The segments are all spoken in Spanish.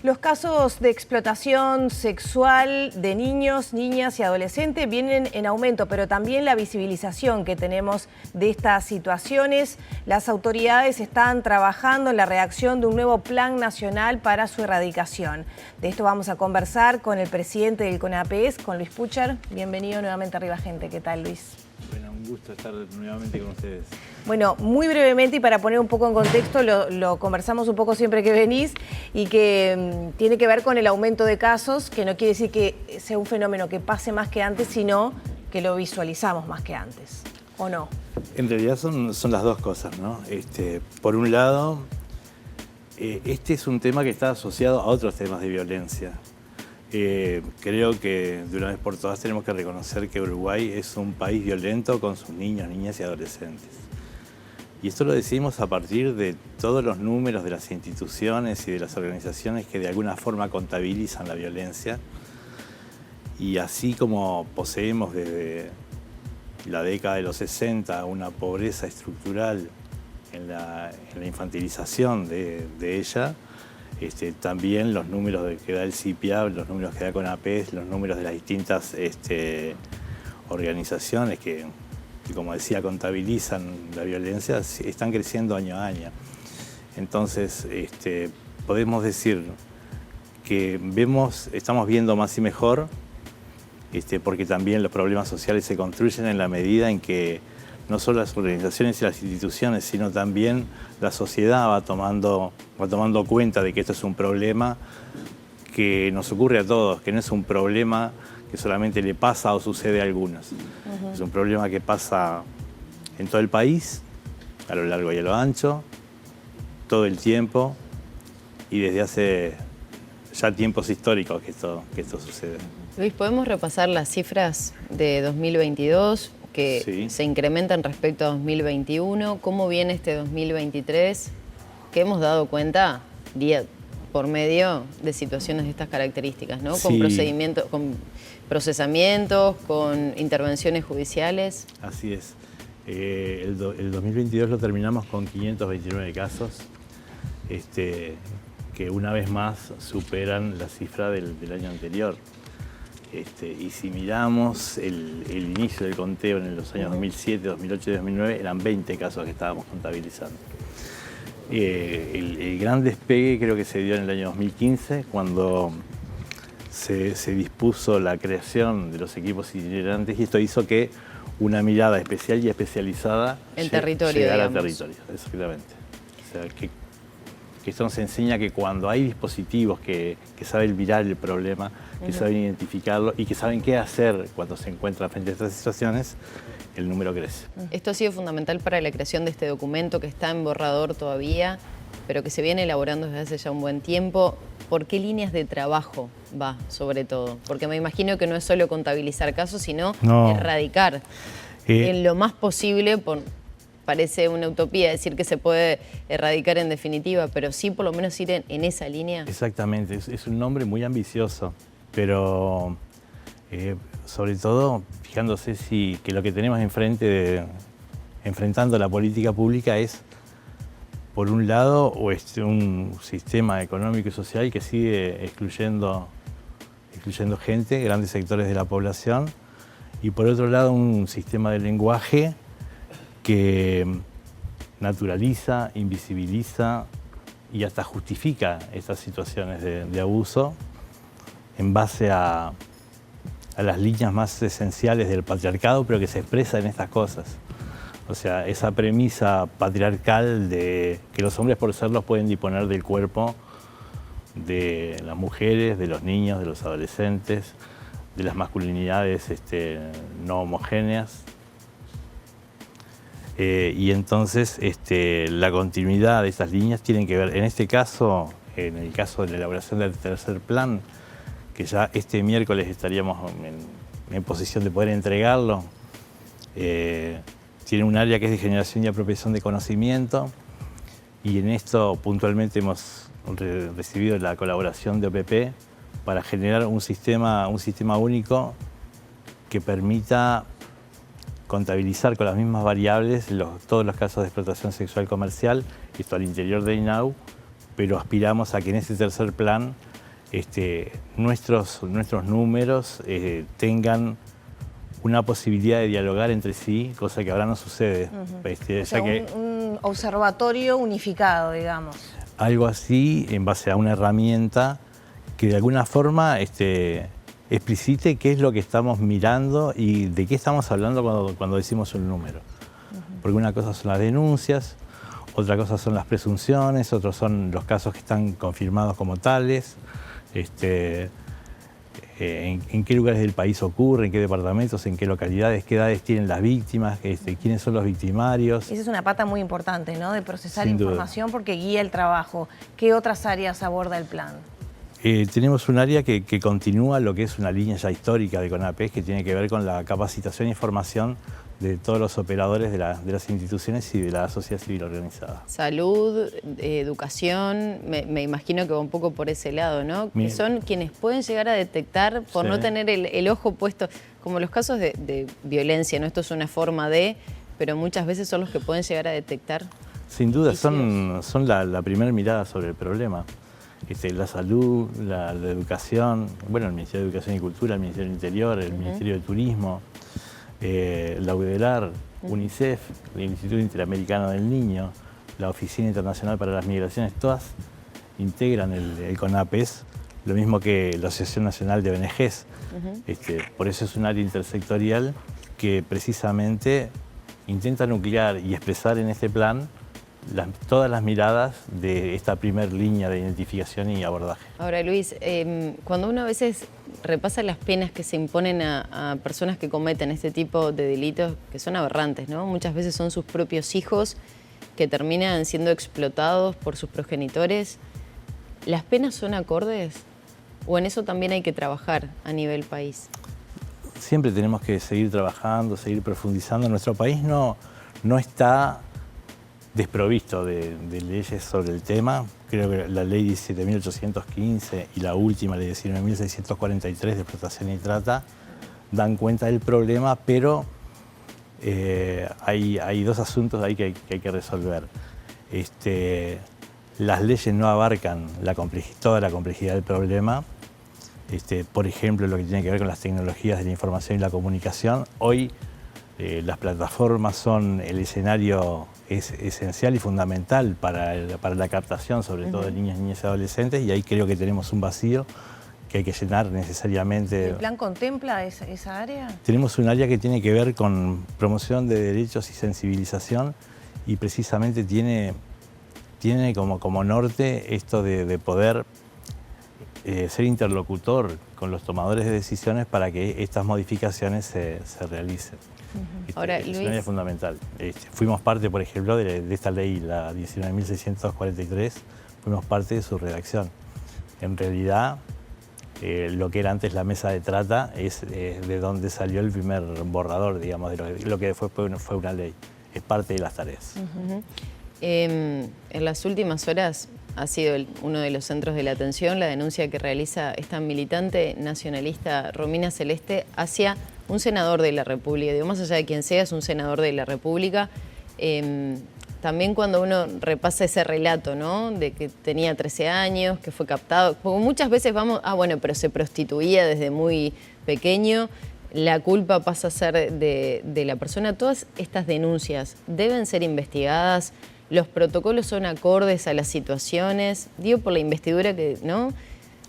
Los casos de explotación sexual de niños, niñas y adolescentes vienen en aumento, pero también la visibilización que tenemos de estas situaciones. Las autoridades están trabajando en la redacción de un nuevo plan nacional para su erradicación. De esto vamos a conversar con el presidente del CONAPES, con Luis Pucher. Bienvenido nuevamente a Arriba Gente. ¿Qué tal, Luis? Bueno, un gusto estar nuevamente con ustedes. Bueno, muy brevemente y para poner un poco en contexto, lo conversamos un poco siempre que venís y que tiene que ver con el aumento de casos, que no quiere decir que sea un fenómeno que pase más que antes, sino que lo visualizamos más que antes, ¿o no? En realidad son las dos cosas, ¿no? Por un lado, este es un tema que está asociado a otros temas de violencia. Creo que de una vez por todas tenemos que reconocer que Uruguay es un país violento con sus niños, niñas y adolescentes. Y esto lo decimos a partir de todos los números de las instituciones y de las organizaciones que de alguna forma contabilizan la violencia. Y así como poseemos desde la década de los 60 una pobreza estructural en la infantilización de ella, también los números que da el CIPIAB, los números que da CONAPES, los números de las distintas organizaciones que, como decía, contabilizan la violencia, están creciendo año a año. Entonces, podemos decir que estamos viendo más y mejor, porque también los problemas sociales se construyen en la medida en que no solo las organizaciones y las instituciones, sino también la sociedad va tomando cuenta de que esto es un problema que nos ocurre a todos, que no es un problema que solamente le pasa o sucede a algunos. Es un problema que pasa en todo el país, a lo largo y a lo ancho, todo el tiempo y desde hace ya tiempos históricos que esto sucede. Luis, ¿podemos repasar las cifras de 2022 que sí, se incrementan respecto a 2021? ¿Cómo viene este 2023? Que hemos dado cuenta día por medio de situaciones de estas características, ¿no? Con procedimientos, con procesamientos, con intervenciones judiciales. Así es. El 2022 lo terminamos con 529 casos, que una vez más superan la cifra del año anterior. Y si miramos el inicio del conteo en los años 2007, 2008 y 2009, eran 20 casos que estábamos contabilizando. El gran despegue creo que se dio en el año 2015, cuando se dispuso la creación de los equipos itinerantes, y esto hizo que una mirada especial y especializada llegara al territorio, exactamente. O sea, que esto nos enseña que cuando hay dispositivos que saben mirar el problema, que saben identificarlo y que saben qué hacer cuando se encuentran frente a estas situaciones, el número crece. Esto ha sido fundamental para la creación de este documento que está en borrador todavía, pero que se viene elaborando desde hace ya un buen tiempo. ¿Por qué líneas de trabajo va, sobre todo? Porque me imagino que no es solo contabilizar casos, sino erradicar en lo más posible. Parece una utopía decir que se puede erradicar en definitiva, pero sí por lo menos ir en esa línea. Exactamente, es un nombre muy ambicioso, pero sobre todo fijándose que lo que tenemos enfrentando la política pública es, por un lado, un sistema económico y social que sigue excluyendo gente, grandes sectores de la población, y por otro lado un sistema de lenguaje que naturaliza, invisibiliza y hasta justifica estas situaciones de abuso en base a las líneas más esenciales del patriarcado, pero que se expresa en estas cosas. O sea, esa premisa patriarcal de que los hombres por serlos pueden disponer del cuerpo de las mujeres, de los niños, de los adolescentes, de las masculinidades no homogéneas. Y entonces la continuidad de esas líneas tienen que ver, en este caso, en el caso de la elaboración del tercer plan, que ya este miércoles estaríamos en posición de poder entregarlo, tiene un área que es de generación y apropiación de conocimiento, y en esto puntualmente hemos recibido la colaboración de OPP para generar un sistema único que permita contabilizar con las mismas variables todos los casos de explotación sexual comercial, esto al interior de INAU, pero aspiramos a que en ese tercer plan nuestros números tengan una posibilidad de dialogar entre sí, cosa que ahora no sucede. O sea, un observatorio unificado, digamos. Algo así, en base a una herramienta que de alguna forma explicite qué es lo que estamos mirando y de qué estamos hablando cuando decimos un número. Porque una cosa son las denuncias, otra cosa son las presunciones, otros son los casos que están confirmados como tales, en qué lugares del país ocurre, en qué departamentos, en qué localidades, qué edades tienen las víctimas, quiénes son los victimarios. Esa es una pata muy importante, ¿no? De procesar Sin duda. información porque guía el trabajo. ¿Qué otras áreas aborda el plan? Tenemos un área que continúa lo que es una línea ya histórica de CONAPES, que tiene que ver con la capacitación y formación de todos los operadores de las instituciones y de la sociedad civil organizada. Salud, educación, me imagino que va un poco por ese lado, ¿no? Que son quienes pueden llegar a detectar por no tener el ojo puesto, como los casos de violencia, ¿no? Esto es una forma pero muchas veces son los que pueden llegar a detectar. Sin duda, son la primera mirada sobre el problema. La salud, la educación, bueno, el Ministerio de Educación y Cultura, el Ministerio del Interior, el Ministerio de Turismo, la UDELAR, UNICEF, el Instituto Interamericano del Niño, la Oficina Internacional para las Migraciones, todas integran el CONAPES, lo mismo que la Asociación Nacional de ONGs. Por eso es un área intersectorial que precisamente intenta nuclear y expresar en este plan todas las miradas de esta primer línea de identificación y abordaje. Ahora, Luis, cuando uno a veces repasa las penas que se imponen a personas que cometen este tipo de delitos, que son aberrantes, ¿no? Muchas veces son sus propios hijos que terminan siendo explotados por sus progenitores. ¿Las penas son acordes? ¿O en eso también hay que trabajar a nivel país? Siempre tenemos que seguir trabajando, seguir profundizando. Nuestro país no está desprovisto de leyes sobre el tema. Creo que la ley 17.815 y la última ley 19.643 de explotación y trata dan cuenta del problema, pero hay dos asuntos ahí que hay que resolver. Las leyes no abarcan toda la complejidad del problema. Por ejemplo, lo que tiene que ver con las tecnologías de la información y la comunicación. Hoy las plataformas son el escenario esencial y fundamental para la captación, sobre todo de niños, niñas y adolescentes, y ahí creo que tenemos un vacío que hay que llenar necesariamente. ¿El plan contempla esa área? Tenemos un área que tiene que ver con promoción de derechos y sensibilización, y precisamente tiene como norte esto de poder ser interlocutor con los tomadores de decisiones para que estas modificaciones se realicen. Ahora, es Luis, una área fundamental. Fuimos parte, por ejemplo, de esta ley, la 19.643, fuimos parte de su redacción. En realidad, lo que era antes la mesa de trata es de donde salió el primer borrador, digamos, de lo que después fue una ley. Es parte de las tareas. En las últimas horas ha sido uno de los centros de la atención la denuncia que realiza esta militante nacionalista Romina Celeste hacia un senador de la República. Digo, más allá de quien sea, es un senador de la República. También cuando uno repasa ese relato, ¿no? De que tenía 13 años, que fue captado, porque muchas veces bueno, pero se prostituía desde muy pequeño, la culpa pasa a ser de la persona. Todas estas denuncias deben ser investigadas. Los protocolos son acordes a las situaciones. Digo, por la investidura ¿no?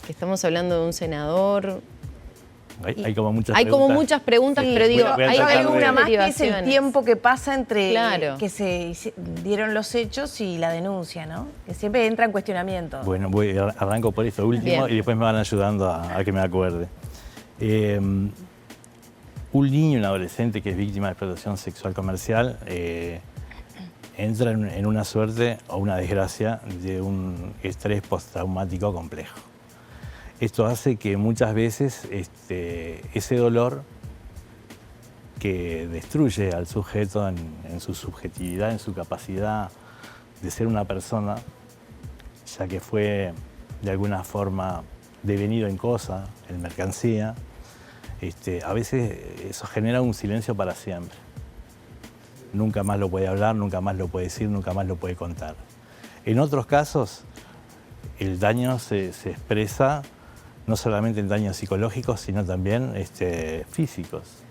Que estamos hablando de un senador. Hay como muchas hay preguntas. como muchas preguntas, pero digo, hay alguna más que es el derivaciones. tiempo que pasa entre Claro. que se dieron los hechos y la denuncia, ¿no? Que siempre entra en cuestionamiento. Bueno, arranco por esto último. Bien. Y después me van ayudando a que me acuerde. Un niño, un adolescente que es víctima de explotación sexual comercial entra en una suerte o una desgracia de un estrés postraumático complejo. Esto hace que muchas veces ese dolor que destruye al sujeto en su subjetividad, en su capacidad de ser una persona, ya que fue de alguna forma devenido en cosa, en mercancía, a veces eso genera un silencio para siempre. Nunca más lo puede hablar, nunca más lo puede decir, nunca más lo puede contar. En otros casos, el daño se expresa no solamente en daños psicológicos, sino también físicos.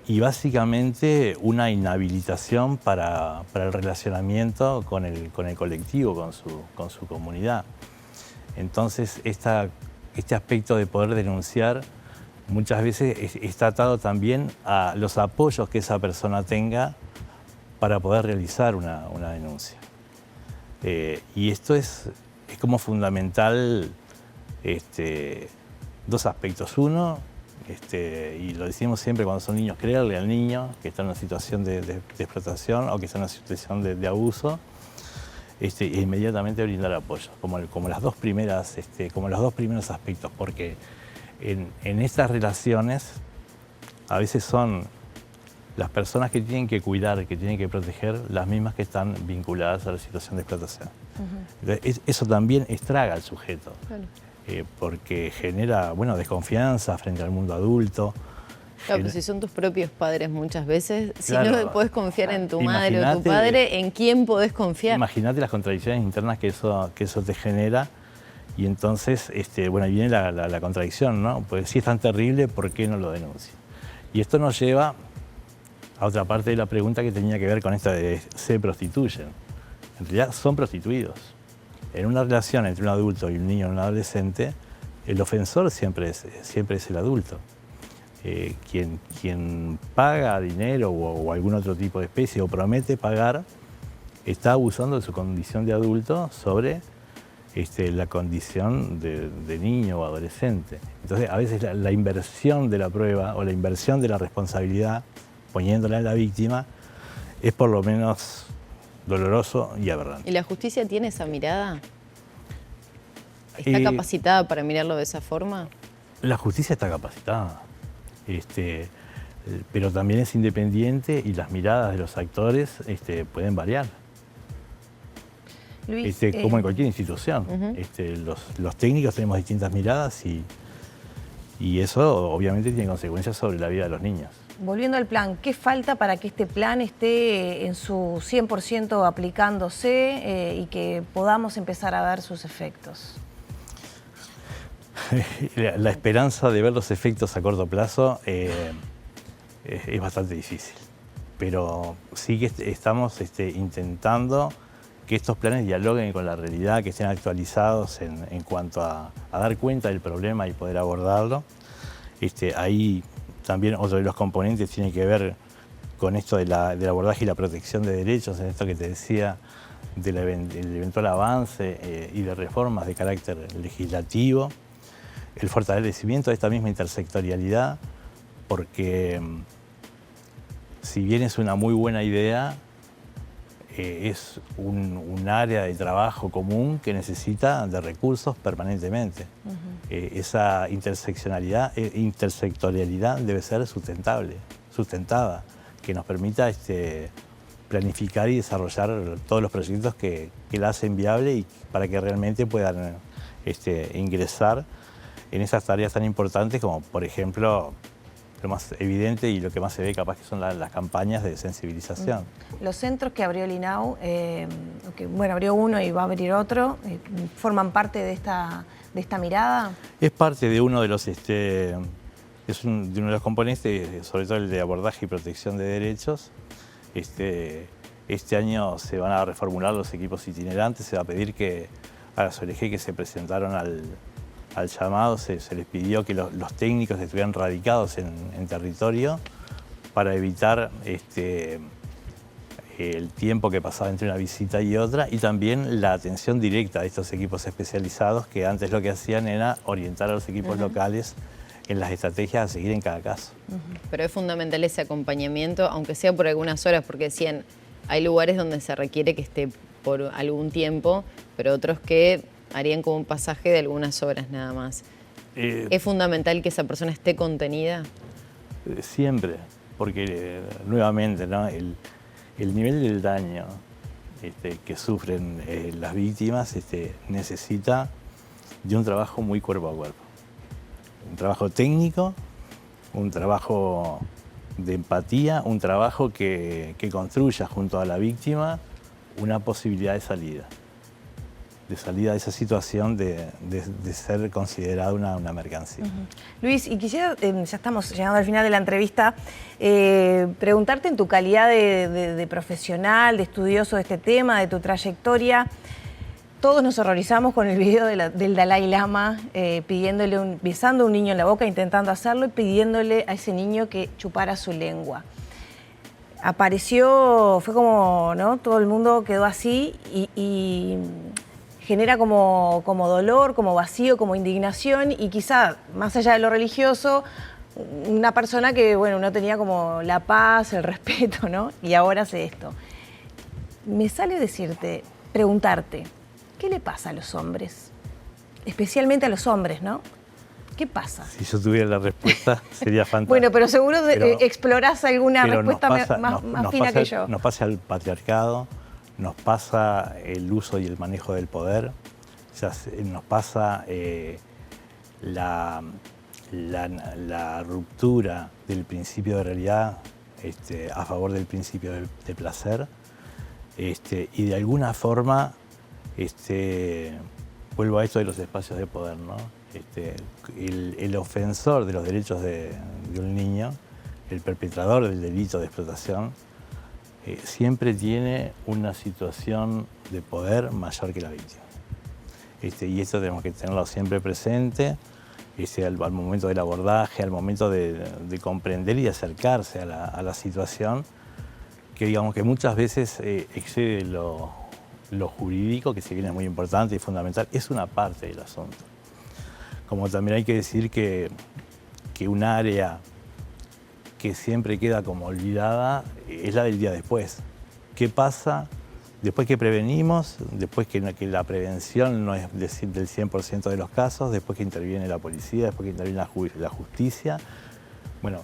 Y básicamente una inhabilitación para el relacionamiento con el colectivo, con su comunidad. Entonces, este aspecto de poder denunciar muchas veces está atado también a los apoyos que esa persona tenga para poder realizar una denuncia. Y esto es como fundamental dos aspectos. Uno, y lo decimos siempre cuando son niños, creerle al niño que está en una situación de explotación o que está en una situación de abuso, e inmediatamente brindar apoyo, como los dos primeros aspectos, porque en estas relaciones a veces son las personas que tienen que cuidar, que tienen que proteger, las mismas que están vinculadas a la situación de explotación. Entonces, eso también estraga al sujeto. Claro. Porque genera, desconfianza frente al mundo adulto. Claro, pero si son tus propios padres muchas veces, claro, si no podés confiar en tu madre o tu padre, ¿en quién podés confiar? Imagínate las contradicciones internas que eso te genera. Y entonces, viene la contradicción, ¿no? Pues si es tan terrible, ¿por qué no lo denuncia? Y esto nos lleva a otra parte de la pregunta que tenía que ver con esta de se prostituyen. En realidad son prostituidos. En una relación entre un adulto y un niño o un adolescente, el ofensor siempre es el adulto. Quien paga dinero o algún otro tipo de especie o promete pagar, está abusando de su condición de adulto sobre la condición de niño o adolescente. Entonces, a veces la inversión de la prueba o la inversión de la responsabilidad, poniéndola en la víctima, es por lo menos doloroso y aberrante. ¿Y la justicia tiene esa mirada? ¿Está capacitada para mirarlo de esa forma? La justicia está capacitada, pero también es independiente y las miradas de los actores pueden variar. Luis, como en cualquier institución. Los técnicos tenemos distintas miradas y eso obviamente tiene consecuencias sobre la vida de los niños. Volviendo al plan, ¿qué falta para que este plan esté en su 100% aplicándose y que podamos empezar a ver sus efectos? La esperanza de ver los efectos a corto plazo es bastante difícil, pero sí que estamos intentando que estos planes dialoguen con la realidad, que estén actualizados en cuanto a dar cuenta del problema y poder abordarlo. Ahí también otro de los componentes tiene que ver con esto del abordaje y la protección de derechos, en esto que te decía, del eventual avance y de reformas de carácter legislativo, el fortalecimiento de esta misma intersectorialidad, porque si bien es una muy buena idea, es un área de trabajo común que necesita de recursos permanentemente. Esa intersectorialidad debe ser sustentada, que nos permita planificar y desarrollar todos los proyectos que la hacen viable y para que realmente puedan ingresar en esas tareas tan importantes como, por ejemplo, lo más evidente y lo que más se ve capaz que son las campañas de sensibilización. Los centros que abrió el INAU, abrió uno y va a abrir otro, ¿forman parte de esta mirada? Es parte de uno de los, de uno de los componentes, sobre todo el de abordaje y protección de derechos. Este año se van a reformular los equipos itinerantes, se va a pedir que a las ONG que se presentaron al llamado se les pidió que los técnicos estuvieran radicados en territorio para evitar el tiempo que pasaba entre una visita y otra y también la atención directa de estos equipos especializados que antes lo que hacían era orientar a los equipos locales en las estrategias a seguir en cada caso. Pero es fundamental ese acompañamiento, aunque sea por algunas horas, porque decían, hay lugares donde se requiere que esté por algún tiempo, pero otros que harían como un pasaje de algunas horas nada más. ¿Es fundamental que esa persona esté contenida? Siempre, porque nuevamente, ¿no? el nivel del daño que sufren las víctimas necesita de un trabajo muy cuerpo a cuerpo. Un trabajo técnico, un trabajo de empatía, un trabajo que construya junto a la víctima una posibilidad de salida. salida de esa situación de ser considerada una mercancía. Luis, y quisiera, ya estamos llegando al final de la entrevista, preguntarte en tu calidad de profesional, de estudioso de este tema, de tu trayectoria. Todos nos horrorizamos con el video del Dalai Lama besando a un niño en la boca, intentando hacerlo y pidiéndole a ese niño que chupara su lengua. Apareció, fue como, ¿no? Todo el mundo quedó así y genera como dolor, como vacío, como indignación y quizá, más allá de lo religioso, una persona que, bueno, no tenía como la paz, el respeto, ¿no? Y ahora hace esto. Me sale preguntarte, ¿qué le pasa a los hombres? Especialmente a los hombres, ¿no? ¿Qué pasa? Si yo tuviera la respuesta, sería fantástico. Bueno, pero seguro explorás alguna respuesta más fina que yo. Nos pasa el patriarcado, nos pasa el uso y el manejo del poder, nos pasa la ruptura del principio de realidad a favor del principio de placer, y de alguna forma vuelvo a esto de los espacios de poder, ¿no? El ofensor de los derechos de un niño, el perpetrador del delito de explotación, siempre tiene una situación de poder mayor que la víctima. Y esto tenemos que tenerlo siempre presente, al momento del abordaje, al momento de comprender y acercarse a la situación, que digamos que muchas veces excede lo jurídico, que si bien es muy importante y fundamental, es una parte del asunto. Como también hay que decir que un área que siempre queda como olvidada es la del día después. ¿Qué pasa después que prevenimos, después que la prevención no es del 100% de los casos, después que interviene la policía, después que interviene la justicia? Bueno,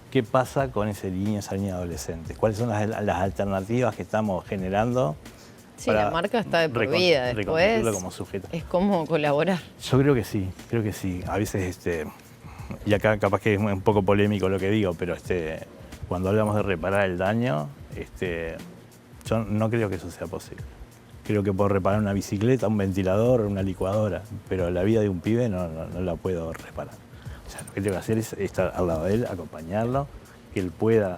¿qué pasa con ese niño, esa niña adolescente? ¿Cuáles son las alternativas que estamos generando? Sí, la marca está de por vida, después como sujeto. Es como colaborar. Yo creo que sí. A veces, y acá capaz que es un poco polémico lo que digo, pero cuando hablamos de reparar el daño, yo no creo que eso sea posible. Creo que puedo reparar una bicicleta, un ventilador, una licuadora, pero la vida de un pibe no la puedo reparar. O sea, lo que tengo que hacer es estar al lado de él, acompañarlo, que él pueda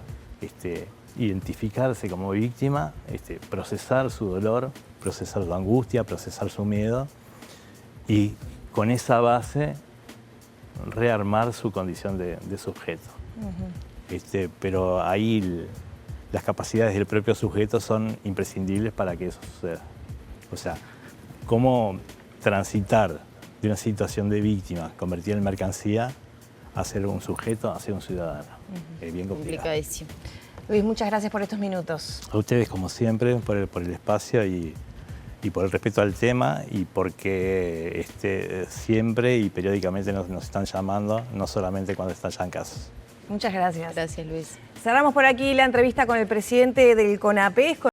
identificarse como víctima, procesar su dolor, procesar su angustia, procesar su miedo y con esa base rearmar su condición de sujeto. Pero ahí las capacidades del propio sujeto son imprescindibles para que eso suceda. O sea, cómo transitar de una situación de víctima convertida en mercancía a ser un sujeto, a ser un ciudadano. Es bien complicado. Complicadísimo. Luis, muchas gracias por estos minutos. A ustedes, como siempre, por el espacio y por el respeto al tema y porque siempre y periódicamente nos están llamando, no solamente cuando están ya en casos. Muchas gracias. Gracias, Luis. Cerramos por aquí la entrevista con el presidente del CONAPES.